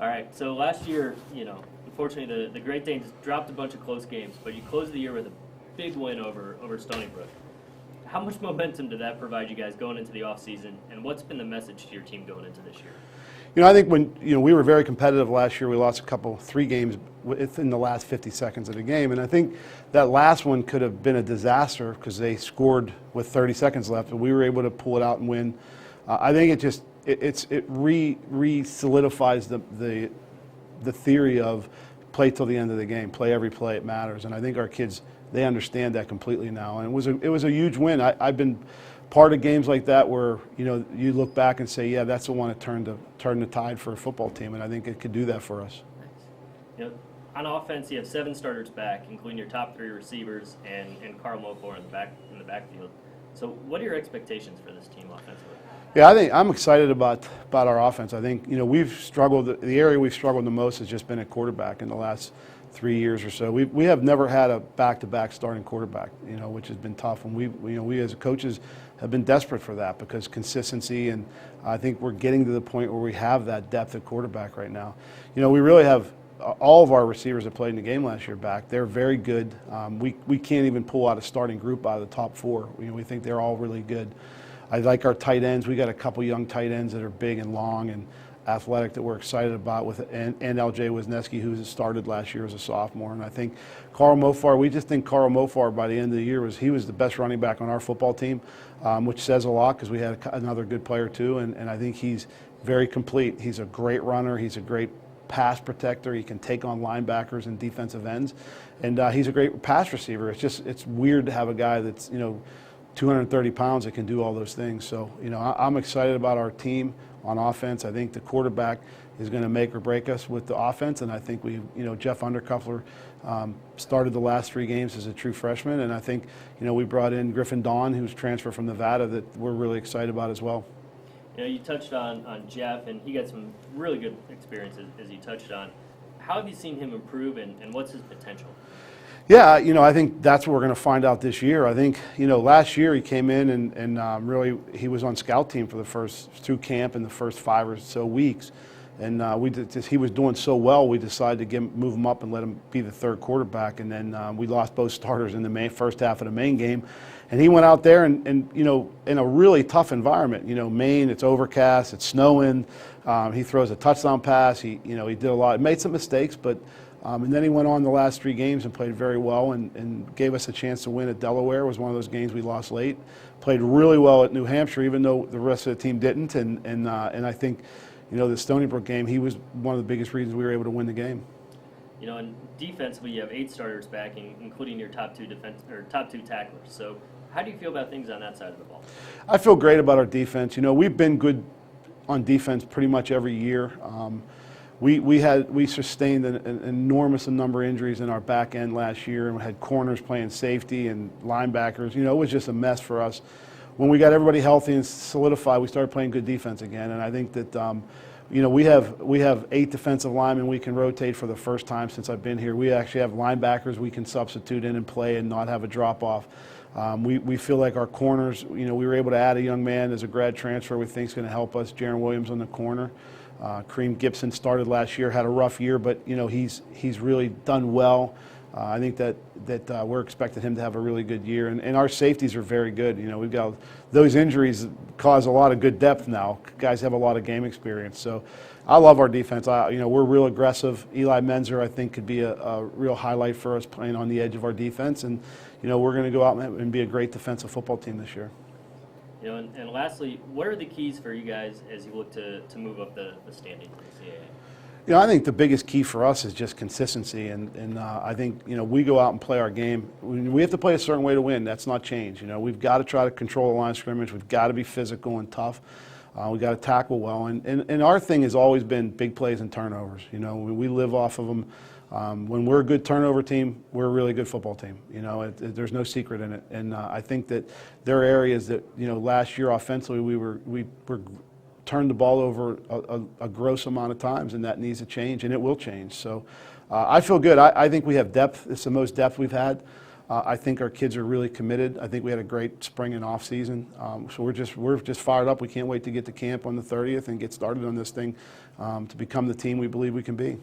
All right, so last year, unfortunately the Great Danes dropped a bunch of close games, but you closed the year with a big win over Stony Brook. How much momentum did that provide you guys going into the offseason, and what's been the message to your team going into this year? I think when we were very competitive last year, we lost 3 games within the last 50 seconds of the game, and I think that last one could have been a disaster because they scored with 30 seconds left, and we were able to pull it out and win. I think it re-solidifies the theory of play till the end of the game, play every play, it matters, and I think our kids, they understand that completely now, and it was a huge win. I've been part of games like that where you look back and say, yeah, that's the one that turned the tide for a football team, and I think it could do that for us. Nice. On offense, you have 7 starters back, including your top 3 receivers and Carl Mofar in the backfield. So, what are your expectations for this team offensively? Yeah, I think I'm excited about our offense. I think we've struggled. The area we've struggled the most has just been at quarterback in the last 3 years or so. We have never had a back-to-back starting quarterback, which has been tough. And we as coaches have been desperate for that because consistency, and I think we're getting to the point where we have that depth at quarterback right now. We really have all of our receivers that played in the game last year back. They're very good. We can't even pull out a starting group out of the top 4. We think they're all really good. I like our tight ends. We got a couple young tight ends that are big and long and athletic that we're excited about and LJ Wisniewski, who started last year as a sophomore. And I think Carl Mofar, we just think Carl Mofar by the end of the year was the best running back on our football team, which says a lot because we had another good player too. And I think he's very complete. He's a great runner. He's a great pass protector. He can take on linebackers and defensive ends. And he's a great pass receiver. It's weird to have a guy that's, 230 pounds that can do all those things. So, I'm excited about our team on offense. I think the quarterback is going to make or break us with the offense, and I think Jeff Undercuffler started the last 3 games as a true freshman, and I think, we brought in Griffin Dawn, who's transferred from Nevada, that we're really excited about as well. You touched on Jeff, and he got some really good experiences, as you touched on. How have you seen him improve, and what's his potential? Yeah, I think that's what we're going to find out this year. I think, last year he came in and really he was on scout team for the first through camp in the first 5 or so weeks. And he was doing so well, we decided to move him up and let him be the 3rd quarterback. And then we lost both starters in the first half of the Maine game. And he went out there and in a really tough environment. Maine, it's overcast, it's snowing. He throws a touchdown pass. He did a lot. He made some mistakes, but and then he went on the last 3 games and played very well and gave us a chance to win at Delaware. It was one of those games we lost late. Played really well at New Hampshire, even though the rest of the team didn't. And I think, the Stony Brook game, he was one of the biggest reasons we were able to win the game. And defensively, you have 8 starters back, including your top 2 tacklers. So, how do you feel about things on that side of the ball? I feel great about our defense. We've been good on defense pretty much every year. We sustained an enormous number of injuries in our back end last year, and we had corners playing safety and linebackers. It was just a mess for us. When we got everybody healthy and solidified, we started playing good defense again. And I think that we have 8 defensive linemen we can rotate for the first time since I've been here. We actually have linebackers we can substitute in and play and not have a drop off. We feel like our corners. We were able to add a young man as a grad transfer we think is going to help us. Jaron Williams on the corner. Kareem Gibson started last year, had a rough year, but he's really done well. I think that we're expecting him to have a really good year, and our safeties are very good. We've got those injuries cause a lot of good depth now. Guys have a lot of game experience, so I love our defense. We're real aggressive. Eli Menzer, I think, could be a real highlight for us playing on the edge of our defense, and we're going to go out and be a great defensive football team this year. And lastly, what are the keys for you guys as you look to move up the standings in the CAA? I think the biggest key for us is just consistency, and I think we go out and play our game. We have to play a certain way to win. That's not changed. We've got to try to control the line of scrimmage. We've got to be physical and tough. We've got to tackle well, and our thing has always been big plays and turnovers. We live off of them. When we're a good turnover team, we're a really good football team. There's no secret in it. And I think that there are areas that, last year offensively we turned the ball over a gross amount of times, and that needs to change, and it will change. So I feel good. I think we have depth. It's the most depth we've had. I think our kids are really committed. I think we had a great spring and off season. So we're just fired up. We can't wait to get to camp on the 30th and get started on this thing to become the team we believe we can be.